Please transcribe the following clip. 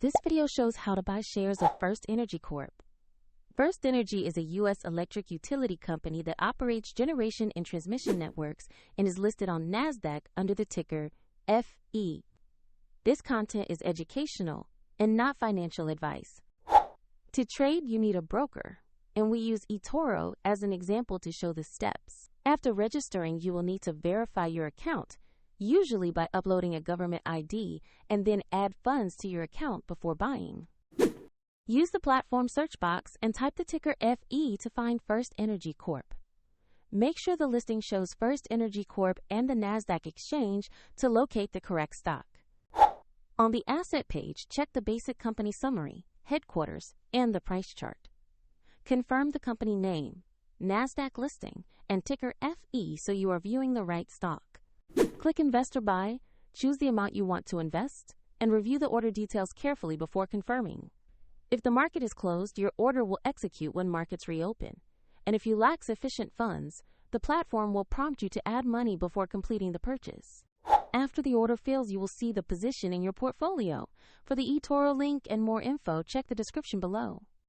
This video shows how to buy shares of FirstEnergy Corp. FirstEnergy is a U.S. electric utility company that operates generation and transmission networks and is listed on NASDAQ under the ticker FE. This content is educational and not financial advice. To trade, you need a broker, and we use eToro as an example to show the steps. After registering, you will need to verify your account, usually by uploading a government ID, and then add funds to your account before buying. Use the platform search box and type the ticker FE to find FirstEnergy Corp. Make sure the listing shows FirstEnergy Corp and the NASDAQ exchange to locate the correct stock. On the asset page, check the basic company summary, headquarters, and the price chart. Confirm the company name, NASDAQ listing, and ticker FE so you are viewing the right stock. Click Invest or Buy, choose the amount you want to invest, and review the order details carefully before confirming. If the market is closed, your order will execute when markets reopen. And if you lack sufficient funds, the platform will prompt you to add money before completing the purchase. After the order fills, you will see the position in your portfolio. For the eToro link and more info, check the description below.